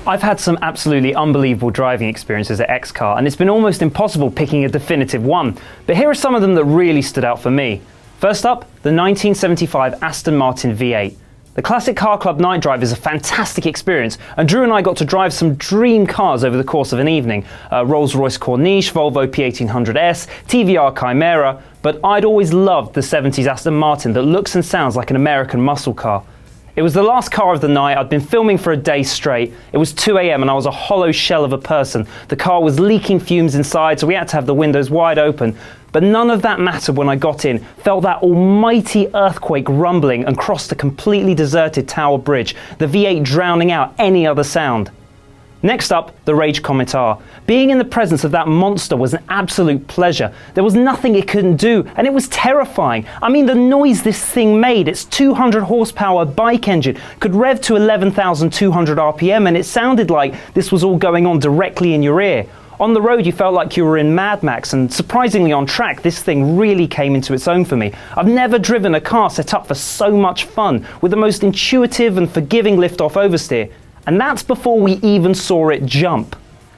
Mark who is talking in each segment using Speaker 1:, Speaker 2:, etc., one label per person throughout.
Speaker 1: I've had some absolutely unbelievable driving experiences at XCAR, and it's been almost impossible picking a definitive one. But here are some of them that really stood out for me. First up, the 1975 Aston Martin V8. The Classic Car Club night drive is a fantastic experience, and Drew and I got to drive some dream cars over the course of an evening. Rolls-Royce Corniche, Volvo P1800S, TVR Chimera, but I'd always loved the 70s Aston Martin that looks and sounds like an American muscle car. It was the last car of the night. I'd been filming for a day straight. It was 2 a.m. and I was a hollow shell of a person. The car was leaking fumes inside, so we had to have the windows wide open. But none of that mattered when I got in, felt that almighty earthquake rumbling and crossed a completely deserted Tower Bridge, the V8 drowning out any other sound. Next up, the Rage Comet R. Being in the presence of that monster was an absolute pleasure. There was nothing it couldn't do, and it was terrifying. I mean, the noise this thing made, its 200 horsepower bike engine could rev to 11,200 RPM, and it sounded like this was all going on directly in your ear. On the road, you felt like you were in Mad Max, and surprisingly on track, this thing really came into its own for me. I've never driven a car set up for so much fun, with the most intuitive and forgiving lift-off oversteer. And that's before we even saw it jump.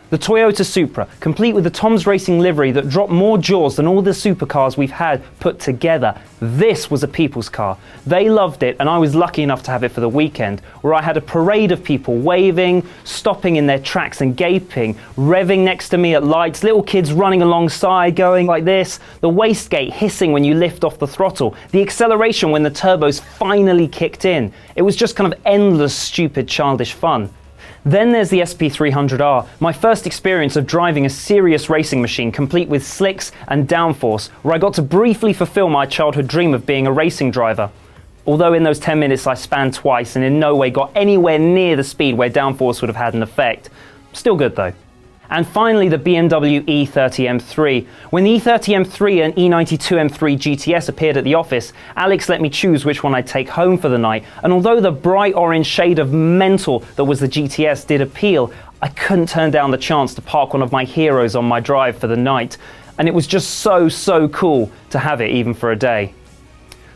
Speaker 1: The Toyota Supra, complete with the Tom's Racing livery that dropped more jaws than all the supercars we've had put together. This was a people's car. They loved it, and I was lucky enough to have it for the weekend, where I had a parade of people waving, stopping in their tracks and gaping, revving next to me at lights, little kids running alongside, going like this, the wastegate hissing when you lift off the throttle, the acceleration when the turbos finally kicked in. It was just kind of endless, stupid, childish fun. Then there's the SP300R, my first experience of driving a serious racing machine complete with slicks and downforce, where I got to briefly fulfill my childhood dream of being a racing driver. Although in those 10 minutes I spanned twice and in no way got anywhere near the speed where downforce would have had an effect. Still good though. And finally, the BMW E30 M3. When the E30 M3 and E92 M3 GTS appeared at the office, Alex let me choose which one I'd take home for the night. And although the bright orange shade of mental that was the GTS did appeal, I couldn't turn down the chance to park one of my heroes on my drive for the night. And it was just so cool to have it even for a day.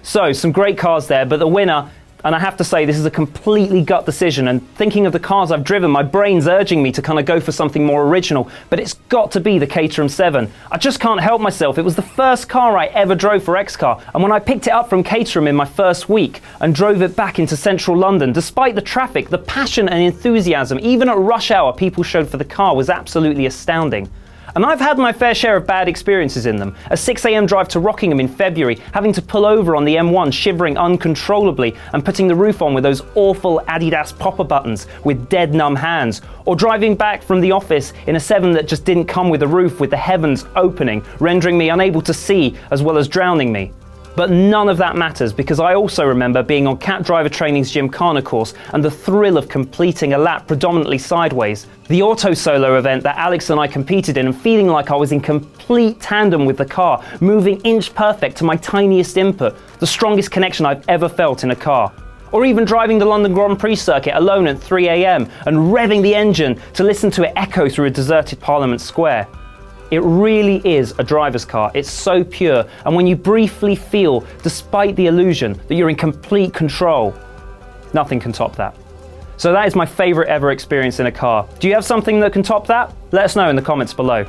Speaker 1: So, some great cars there, but the winner, and I have to say, this is a completely gut decision, and thinking of the cars I've driven, my brain's urging me to kind of go for something more original, but it's got to be the Caterham 7. I just can't help myself. It was the first car I ever drove for XCAR, and when I picked it up from Caterham in my first week and drove it back into central London, despite the traffic, the passion and enthusiasm, even at rush hour, people showed for the car was absolutely astounding. And I've had my fair share of bad experiences in them. A 6 a.m. drive to Rockingham in February, having to pull over on the M1, shivering uncontrollably and putting the roof on with those awful Adidas popper buttons with dead numb hands. Or driving back from the office in a 7 that just didn't come with a roof with the heavens opening, rendering me unable to see as well as drowning me. But none of that matters, because I also remember being on Cat Driver Training's Gymkhana course and the thrill of completing a lap predominantly sideways. The auto solo event that Alex and I competed in, and feeling like I was in complete tandem with the car, moving inch perfect to my tiniest input, the strongest connection I've ever felt in a car. Or even driving the London Grand Prix circuit alone at 3 a.m. and revving the engine to listen to it echo through a deserted Parliament Square. It really is a driver's car. It's so pure, and when you briefly feel, despite the illusion, that you're in complete control, nothing can top that. So that is my favorite ever experience in a car. Do you have something that can top that? Let us know in the comments below.